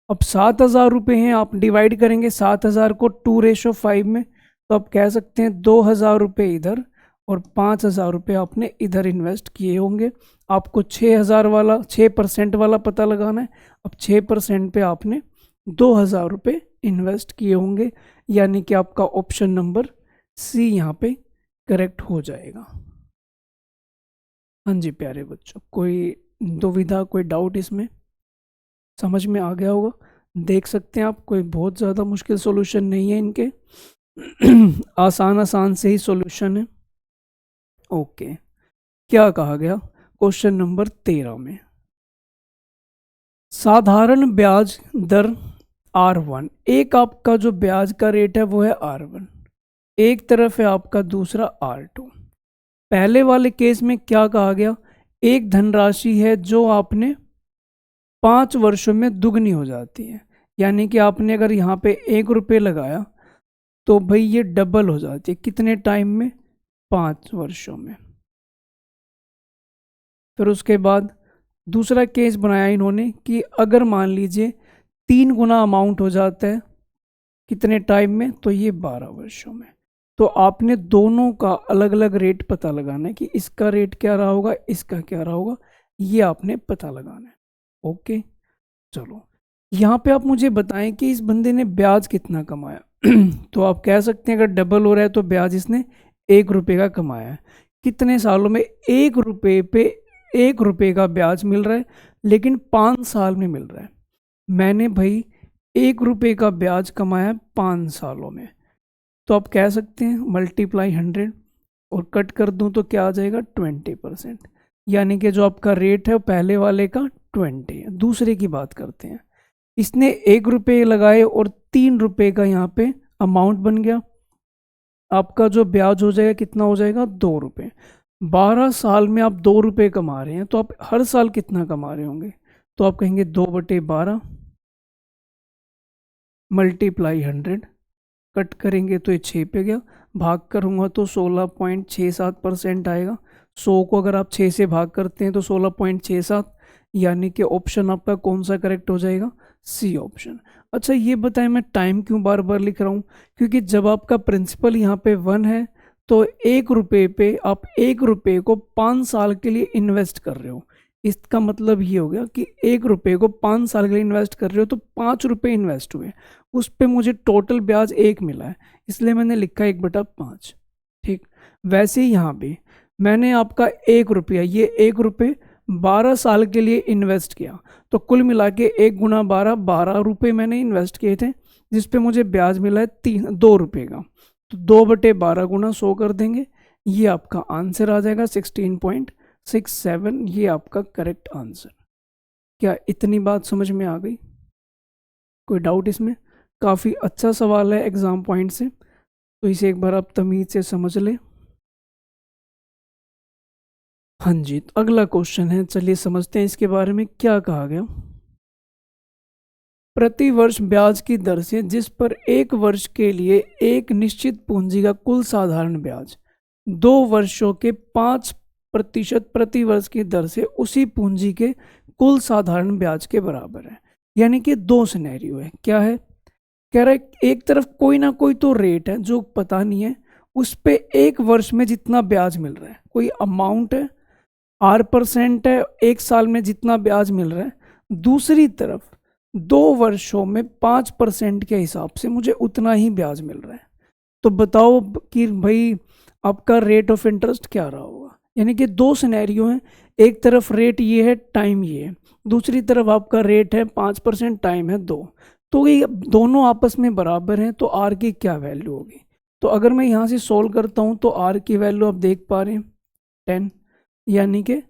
अब 7,000 रुपये हैं, आप डिवाइड करेंगे 7,000 को 2:5 में, तो आप कह सकते हैं 2,000 रुपये इधर और 5,000 रुपये आपने इधर इन्वेस्ट किए होंगे। आपको 6% वाला पता लगाना है। अब 6% पे आपने 2,000 रुपये इन्वेस्ट किए होंगे, यानी कि आपका ऑप्शन नंबर सी यहाँ पे करेक्ट हो जाएगा। हाँ जी प्यारे बच्चों, कोई दुविधा, कोई डाउट इसमें? समझ में आ गया होगा। देख सकते हैं आप, कोई बहुत ज़्यादा मुश्किल सॉल्यूशन नहीं है इनके। आसान आसान से ही सॉल्यूशन है। ओके, क्या कहा गया क्वेश्चन नंबर 13 में? साधारण ब्याज दर R1, एक आपका जो ब्याज का रेट है वो है R1, एक तरफ है आपका दूसरा R2। पहले वाले केस में क्या कहा गया? एक धनराशि है जो आपने 5 वर्षों में दुगनी हो जाती है, यानी कि आपने अगर यहाँ पे 1 रुपये लगाया तो भाई ये डबल हो जाती है। कितने टाइम में? 5 वर्षों में। फिर उसके बाद दूसरा केस बनाया इन्होंने कि अगर मान लीजिए 3 गुना अमाउंट हो जाता है, कितने टाइम में? तो ये 12 वर्षों में। तो आपने दोनों का अलग अलग रेट पता लगाना है कि इसका रेट क्या रहा होगा, इसका क्या रहा होगा, ये आपने पता लगाना है। ओके, चलो यहाँ पे आप मुझे बताएं कि इस बंदे ने ब्याज कितना कमाया। तो आप कह सकते हैं अगर डबल हो रहा है तो ब्याज इसने 1 रुपये का कमाया है। कितने सालों में? 1 रुपये पे 1 रुपये का ब्याज मिल रहा है, लेकिन 5 साल में मिल रहा है। मैंने भाई 1 रुपये का ब्याज कमाया 5 सालों में, तो आप कह सकते हैं मल्टीप्लाई 100 और कट कर दूं तो क्या आ जाएगा? 20%। यानी कि जो आपका रेट है वो पहले वाले का 20 है। दूसरे की बात करते हैं, इसने 1 रुपये लगाए और 3 रुपये का यहाँ पे अमाउंट बन गया। आपका जो ब्याज हो जाएगा कितना हो जाएगा? 2 रुपये। 12 साल में आप 2 रुपये कमा रहे हैं, तो आप हर साल कितना कमा रहे होंगे? तो आप कहेंगे 2/12 मल्टीप्लाई 100, कट करेंगे तो ये 6 पे गया, भाग करूँगा तो 16.67% आएगा। 100 को अगर आप 6 से भाग करते हैं तो 16.67, यानी कि ऑप्शन आपका कौन सा करेक्ट हो जाएगा? C option. अच्छा ये बताएं, मैं टाइम क्यों बार बार लिख रहा हूँ? क्योंकि जब आपका प्रिंसिपल यहाँ पे 1 है तो 1 रुपये पे आप 1 रुपये को 5 साल के लिए इन्वेस्ट कर रहे हो। इसका मतलब ये हो गया कि 1 रुपये को 5 साल के लिए इन्वेस्ट कर रहे हो, तो 5 रुपये इन्वेस्ट हुए, उस पे मुझे टोटल ब्याज 1 मिला है, इसलिए मैंने लिखा 1/5। ठीक, वैसे ही यहाँ पे मैंने आपका 1 रुपया, ये 1 रुपये 12 साल के लिए इन्वेस्ट किया, तो कुल मिला के 1 × 12 12 रुपये मैंने इन्वेस्ट किए थे, जिसपे मुझे ब्याज मिला है 2 रुपये का। तो 2/12 × 100 कर देंगे, ये आपका आंसर आ जाएगा 16.67। ये आपका करेक्ट आंसर। क्या इतनी बात समझ में आ गई? कोई डाउट इसमें? काफ़ी अच्छा सवाल है एग्ज़ाम पॉइंट से, तो इसे एक बार आप तमीज़ से समझ लें। हाँ जी, तो अगला क्वेश्चन है, चलिए समझते हैं इसके बारे में क्या कहा गया। प्रति वर्ष ब्याज की दर से जिस पर एक वर्ष के लिए एक निश्चित पूंजी का कुल साधारण ब्याज 2 वर्षों के 5% प्रति वर्ष की दर से उसी पूंजी के कुल साधारण ब्याज के बराबर है। यानी कि दो सिनेरियो है। क्या है? कह रहा है एक तरफ कोई ना कोई तो रेट है जो पता नहीं है, उस पे एक वर्ष में जितना ब्याज मिल रहा है, कोई अमाउंट है, R% है, एक साल में जितना ब्याज मिल रहा है। दूसरी तरफ 2 वर्षों में 5% के हिसाब से मुझे उतना ही ब्याज मिल रहा है। तो बताओ कि भाई आपका रेट ऑफ इंटरेस्ट क्या रहा होगा। यानी कि दो सिनेरियो हैं, एक तरफ रेट ये है, टाइम ये है, दूसरी तरफ आपका रेट है 5%, टाइम है 2। तो ये दोनों आपस में बराबर हैं, तो आर की क्या वैल्यू होगी? तो अगर मैं यहाँ से सोल्व करता हूँ तो आर की वैल्यू आप देख पा रहे हैं 10, यानी कि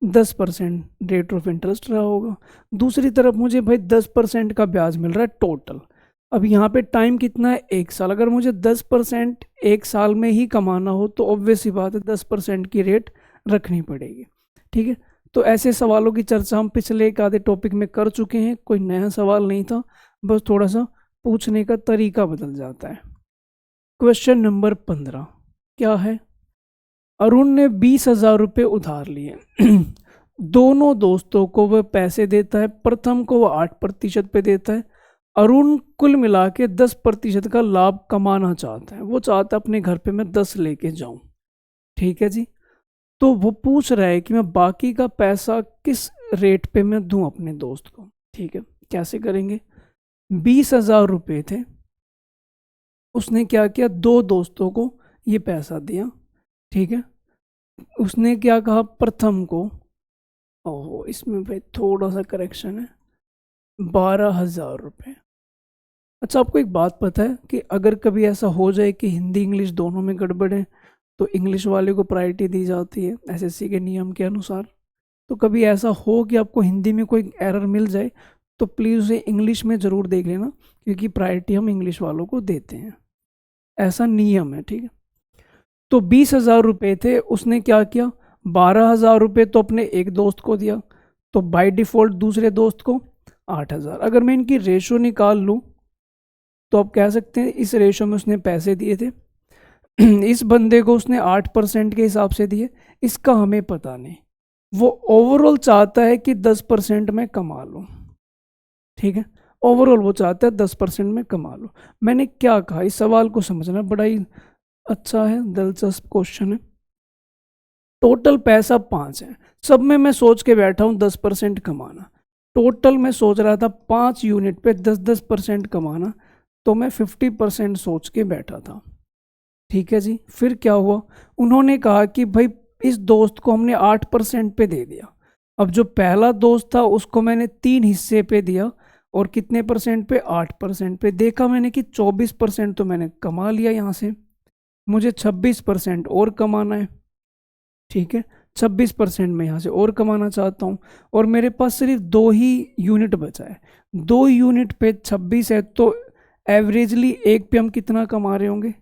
10% रेट ऑफ इंटरेस्ट रहा होगा। दूसरी तरफ मुझे भाई 10% का ब्याज मिल रहा है टोटल। अब यहाँ पे टाइम कितना है? 1 साल। अगर मुझे 10% एक साल में ही कमाना हो तो ऑब्वियस सी बात है 10% की रेट रखनी पड़ेगी। ठीक है, तो ऐसे सवालों की चर्चा हम पिछले एक आधे टॉपिक में कर चुके हैं, कोई नया सवाल नहीं था, बस थोड़ा सा पूछने का तरीका बदल जाता है। क्वेश्चन नंबर 15 क्या है? अरुण ने 20,000 रुपये उधार लिए। दोनों दोस्तों को वह पैसे देता है। प्रथम को वह 8% पे देता है। अरुण कुल मिला के 10% का लाभ कमाना चाहता है। वो चाहता है अपने घर पे मैं 10 लेके जाऊं। ठीक है जी, तो वो पूछ रहा है कि मैं बाकी का पैसा किस रेट पे मैं दूं अपने दोस्त को। ठीक है, कैसे करेंगे? 20,000 रुपये थे, उसने क्या किया, दो दोस्तों को ये पैसा दिया। ठीक है, उसने क्या कहा, प्रथम को, ओहो इसमें भाई थोड़ा सा करेक्शन है, 12,000 रुपये। अच्छा, आपको एक बात पता है कि अगर कभी ऐसा हो जाए कि हिंदी इंग्लिश दोनों में गड़बड़ है तो इंग्लिश वाले को प्रायोरिटी दी जाती है एसएससी के नियम के अनुसार। तो कभी ऐसा हो कि आपको हिंदी में कोई एरर मिल जाए तो प्लीज़ उसे इंग्लिश में ज़रूर देख लेना, क्योंकि प्रायोरिटी हम इंग्लिश वालों को देते हैं, ऐसा नियम है। ठीक है, तो 20,000 रुपये थे, उसने क्या किया, 12,000 रुपये तो अपने एक दोस्त को दिया, तो बाय डिफ़ॉल्ट दूसरे दोस्त को 8,000। अगर मैं इनकी रेशो निकाल लूँ तो आप कह सकते हैं इस रेशो में उसने पैसे दिए थे। इस बंदे को उसने 8% के हिसाब से दिए, इसका हमें पता नहीं। वो ओवरऑल चाहता है कि 10% में कमा लूँ। ठीक है, ओवरऑल वो चाहता है 10% में कमा लूँ। मैंने क्या कहा, इस सवाल को समझना बड़ा ही अच्छा है, दिलचस्प क्वेश्चन है। टोटल पैसा 5 है, सब में मैं सोच के बैठा हूँ 10% कमाना। टोटल मैं सोच रहा था 5 यूनिट पे 10% कमाना, तो मैं 50% सोच के बैठा था। ठीक है जी, फिर क्या हुआ, उन्होंने कहा कि भाई इस दोस्त को हमने 8% पे दे दिया। अब जो पहला दोस्त था उसको मैंने 3 हिस्से पे दिया, और कितने परसेंट पे, 8% पे। देखा मैंने कि 24% तो मैंने कमा लिया यहाँ से, मुझे 26% और कमाना है। ठीक है, 26% मैं यहाँ से और कमाना चाहता हूँ, और मेरे पास सिर्फ 2 ही यूनिट बचा है। 2 यूनिट पे 26 है, तो एवरेजली एक पे हम कितना कमा रहे होंगे,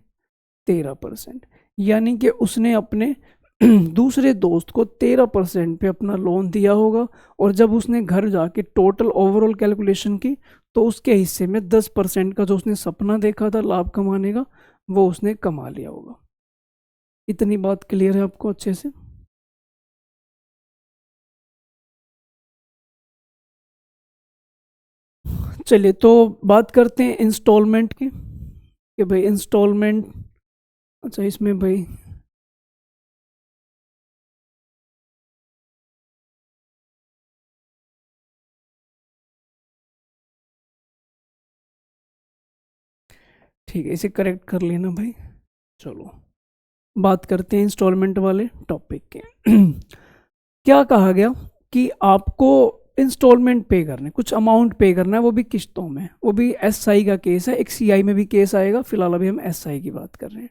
13%। यानी कि उसने अपने दूसरे दोस्त को 13% पे अपना लोन दिया होगा, और जब उसने घर जाके टोटल ओवरऑल कैलकुलेशन की तो उसके हिस्से में 10% का जो उसने सपना देखा था लाभ कमाने का, वो उसने कमा लिया होगा। इतनी बात क्लियर है आपको अच्छे से? चलिए, तो बात करते हैं इंस्टॉलमेंट की, कि भाई इंस्टॉलमेंट, अच्छा इसमें भाई ठीक है, इसे करेक्ट कर लेना भाई। चलो बात करते हैं इंस्टॉलमेंट वाले टॉपिक के। क्या कहा गया कि आपको इंस्टॉलमेंट पे करने, कुछ अमाउंट पे करना है, वो भी किश्तों में, वो भी एसआई का केस है, एक सीआई में भी केस आएगा, फिलहाल अभी हम एसआई की बात कर रहे हैं।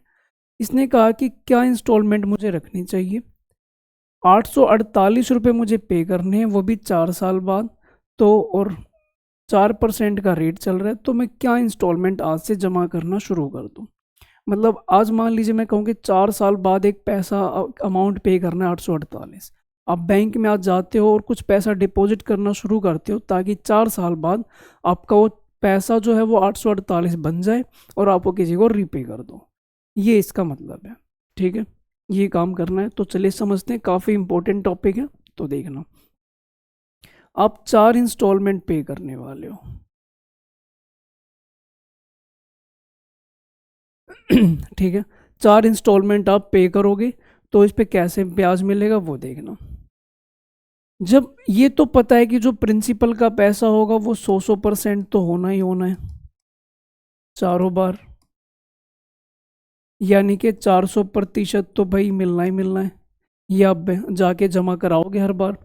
इसने कहा कि क्या इंस्टॉलमेंट मुझे रखनी चाहिए, 848 रुपये मुझे पे करने हैं, वो भी 4 साल बाद। तो और 4% का रेट चल रहा है, तो मैं क्या इंस्टॉलमेंट आज से जमा करना शुरू कर दूँ। मतलब आज मान लीजिए मैं कहूँ कि 4 साल बाद एक पैसा अमाउंट पे करना है 848। आप बैंक में आज जाते हो और कुछ पैसा डिपॉजिट करना शुरू करते हो ताकि 4 साल बाद आपका वो पैसा जो है वो 848 बन जाए और आप वो किसी को रीपे कर दो। ये इसका मतलब है। ठीक है, ये काम करना है। तो चलिए समझते हैं, काफ़ी इंपॉर्टेंट टॉपिक है, तो देखना। आप 4 इंस्टॉलमेंट पे करने वाले हो। ठीक है, 4 इंस्टॉलमेंट आप पे करोगे तो इस पे कैसे ब्याज मिलेगा वो देखना। जब ये तो पता है कि जो प्रिंसिपल का पैसा होगा वो 100% तो होना ही होना है चारों बार, यानी कि 400% तो भाई मिलना ही मिलना है। ये आप जाके जमा कराओगे हर बार।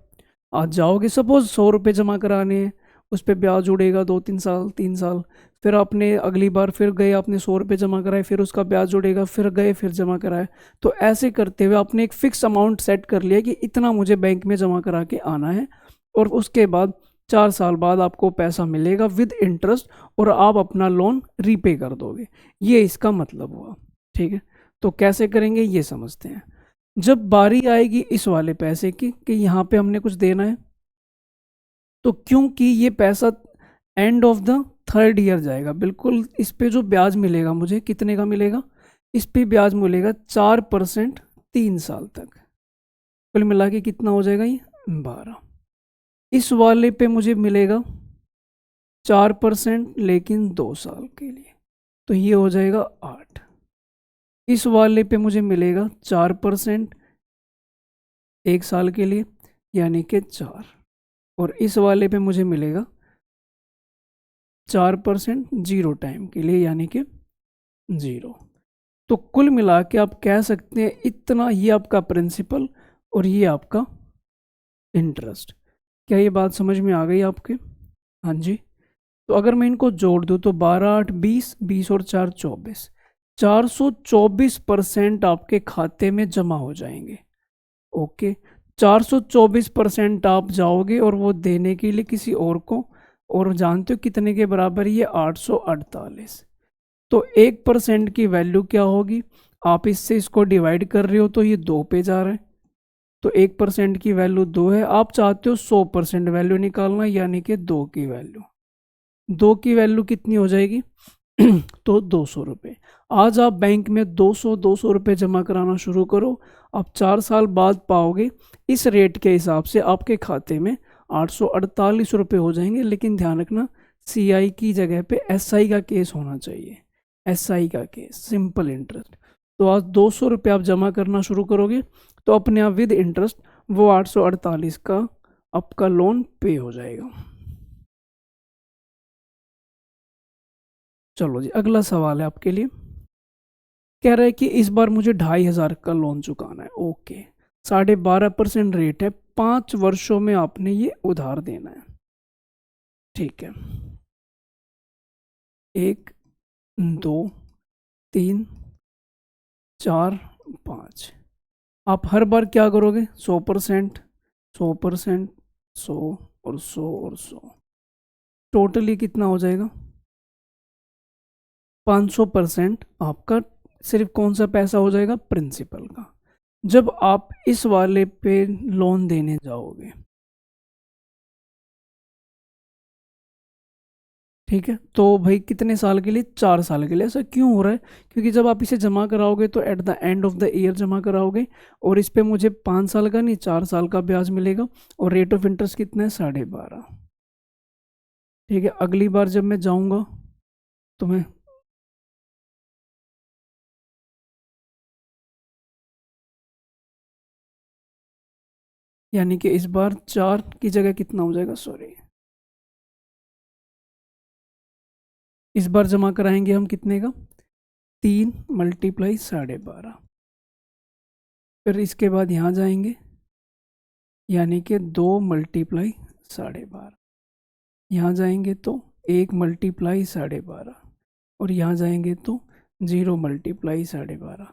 आज जाओगे, सपोज 100 रुपये जमा कराने हैं, उस पर ब्याज उड़ेगा 2-3 साल, 3 साल। फिर आपने अगली बार फिर गए, आपने 100 रुपये जमा कराए, फिर उसका ब्याज उड़ेगा, फिर गए, फिर जमा कराए। तो ऐसे करते हुए आपने एक फिक्स अमाउंट सेट कर लिया कि इतना मुझे बैंक में जमा करा के आना है, और उसके बाद 4 साल बाद आपको पैसा मिलेगा विद इंटरेस्ट, और आप अपना लोन रीपे कर दोगे। ये इसका मतलब हुआ। ठीक है, तो कैसे करेंगे ये समझते हैं। जब बारी आएगी इस वाले पैसे की कि यहाँ पे हमने कुछ देना है, तो क्योंकि ये पैसा end of the third year जाएगा, बिल्कुल इस पे जो ब्याज मिलेगा मुझे कितने का मिलेगा, इस पे ब्याज मिलेगा 4% 3 साल तक। कुल मिला के कितना हो जाएगा ये 12। इस वाले पे मुझे मिलेगा 4% लेकिन 2 साल के लिए, तो ये हो जाएगा 8। इस वाले पे मुझे मिलेगा 4% 1 साल के लिए, यानी कि 4। और इस वाले पे मुझे मिलेगा 4% 0 टाइम के लिए, यानी कि 0। तो कुल मिला के आप कह सकते हैं इतना, ये आपका प्रिंसिपल और ये आपका इंटरेस्ट। क्या ये बात समझ में आ गई आपके? हाँ जी। तो अगर मैं इनको जोड़ दूँ तो 12 8 20, 20 और 4 24, 424% आपके खाते में जमा हो जाएंगे। ओके, 424% आप जाओगे और वो देने के लिए किसी और को, और जानते हो कितने के बराबर, ये 848। तो 1% की वैल्यू क्या होगी, आप इससे इसको डिवाइड कर रहे हो तो ये 2 पे जा रहा है, तो 1% की वैल्यू 2 है। आप चाहते हो 100% वैल्यू निकालना, यानी कि 2 की वैल्यू, 2 की वैल्यू कितनी हो जाएगी तो 200 रुपये। आज आप बैंक में 200 रुपये जमा कराना शुरू करो, आप 4 साल बाद पाओगे इस रेट के हिसाब से आपके खाते में 848 रुपये हो जाएंगे। लेकिन ध्यान रखना, सीआई की जगह पे एसआई का केस होना चाहिए, एसआई का केस, सिंपल इंटरेस्ट। तो आज 200 रुपये आप जमा करना शुरू करोगे तो अपने आप विद इंटरेस्ट वो 848 का आपका लोन पे हो जाएगा। चलो जी, अगला सवाल है आपके लिए। कह रहा है कि इस बार मुझे 2500 का लोन चुकाना है। ओके, 12.5% रेट है, 5 वर्षों में आपने ये उधार देना है। ठीक है, 1 2 3 4 5। आप हर बार क्या करोगे, 100%, 100%, 100 और 100 और 100, टोटली कितना हो जाएगा 500%। आपका सिर्फ कौन सा पैसा हो जाएगा, प्रिंसिपल का, जब आप इस वाले पे लोन देने जाओगे। ठीक है, तो भाई कितने साल के लिए, 4 साल के लिए। ऐसा क्यों हो रहा है, क्योंकि जब आप इसे जमा कराओगे तो at the end of the year जमा कराओगे, और इस पे मुझे 5 साल का नहीं 4 साल का ब्याज मिलेगा, और रेट ऑफ इंटरेस्ट कितना है 12.5। ठीक है, अगली बार जब मैं जाऊंगा तो मैं, यानी कि इस बार 4 की जगह कितना हो जाएगा, सॉरी, इस बार जमा कराएंगे हम कितने का, 3 मल्टीप्लाई 12.5। फिर इसके बाद यहाँ जाएंगे, यानी कि 2 मल्टीप्लाई 12.5। यहाँ जाएंगे तो 1 मल्टीप्लाई 12.5, और यहाँ जाएंगे तो 0 मल्टीप्लाई 12.5।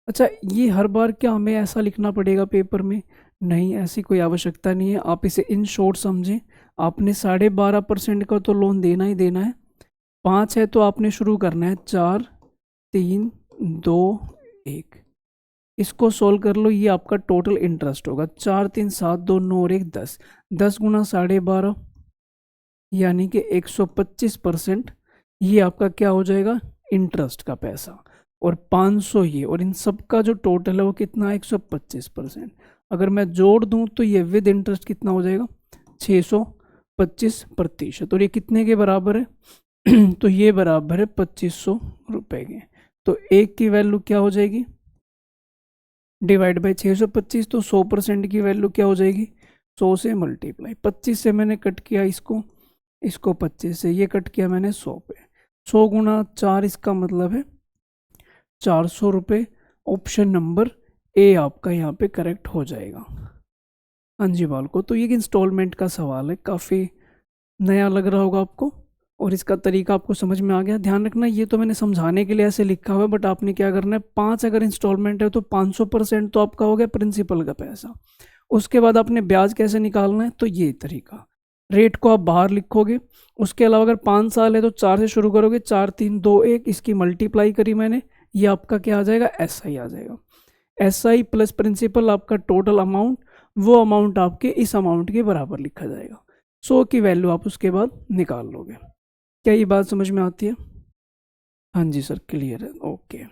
अच्छा, ये हर बार क्या हमें ऐसा लिखना पड़ेगा पेपर में? नहीं, ऐसी कोई आवश्यकता नहीं है। आप इसे इन शॉर्ट समझें, आपने 12.5% का तो लोन देना ही देना है। 5 है तो आपने शुरू करना है 4 3 2 1। इसको सोल्व कर लो, ये आपका टोटल इंटरेस्ट होगा 4 3 7 2 9 और 1 10। 10 गुना 12.5 यानी कि 125%। ये आपका क्या हो जाएगा, इंटरेस्ट का पैसा। और 500 ये, और इन सब का जो टोटल है वो कितना है, 125%। अगर मैं जोड़ दूं तो ये विद इंटरेस्ट कितना हो जाएगा, 625%। और ये कितने के बराबर है तो ये बराबर है 2500 रुपए के। तो एक की वैल्यू क्या हो जाएगी, डिवाइड बाई 625, तो 100% की वैल्यू क्या हो जाएगी, 100 से मल्टीप्लाई। 25 से मैंने कट किया इसको, 25 से ये कट किया मैंने 100 पे। 100 गुना 4, इसका मतलब है 400 रुपये। ऑप्शन नंबर ए आपका यहाँ पे करेक्ट हो जाएगा। हाँ जी बालको, तो ये इंस्टॉलमेंट का सवाल है, काफ़ी नया लग रहा होगा आपको और इसका तरीका आपको समझ में आ गया। ध्यान रखना, ये तो मैंने समझाने के लिए ऐसे लिखा हुआ है, बट आपने क्या करना है, 5 अगर इंस्टॉलमेंट है तो 500% तो आपका हो गया प्रिंसिपल का पैसा। उसके बाद आपने ब्याज कैसे निकालना है, तो ये तरीका, रेट को आप बाहर लिखोगे। उसके अलावा अगर 5 साल है तो 4 से शुरू करोगे, 4 3 2 1, इसकी मल्टीप्लाई करी मैंने, ये आपका क्या आ जाएगा, SI आ जाएगा। SI प्लस प्रिंसिपल आपका टोटल अमाउंट, वो अमाउंट आपके इस अमाउंट के बराबर लिखा जाएगा। 100 की वैल्यू आप उसके बाद निकाल लोगे। क्या ये बात समझ में आती है? हाँ जी सर, क्लियर है, ओके।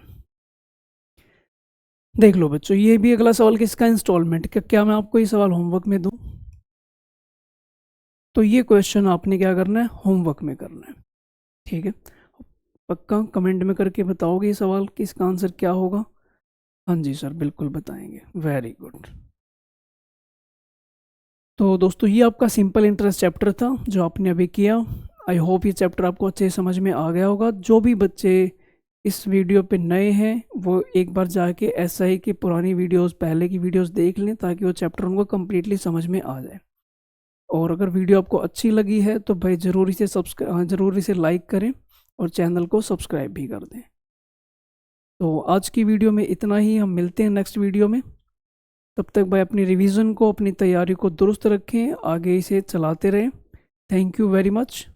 देख लो बच्चों, ये भी अगला सवाल किसका, इंस्टॉलमेंट का। क्या मैं आपको ये सवाल होमवर्क में दूं? तो ये क्वेश्चन आपने क्या करना है, होमवर्क में करना है, ठीक है। पक्का कमेंट में करके बताओगे ये सवाल कि इसका आंसर क्या होगा? हाँ जी सर, बिल्कुल बताएंगे, वेरी गुड। तो दोस्तों, ये आपका सिंपल इंटरेस्ट चैप्टर था जो आपने अभी किया। आई होप ये चैप्टर आपको अच्छे से समझ में आ गया होगा। जो भी बच्चे इस वीडियो पे नए हैं वो एक बार जाके SI की पुरानी वीडियोस, पहले की वीडियोस देख लें, ताकि वो चैप्टर उनको कम्प्लीटली समझ में आ जाए। और अगर वीडियो आपको अच्छी लगी है तो भाई ज़रूरी से लाइक करें और चैनल को सब्सक्राइब भी कर दें। तो आज की वीडियो में इतना ही, हम मिलते हैं नेक्स्ट वीडियो में। तब तक भाई अपनी रिवीजन को, अपनी तैयारी को दुरुस्त रखें, आगे इसे चलाते रहें। Thank you very much.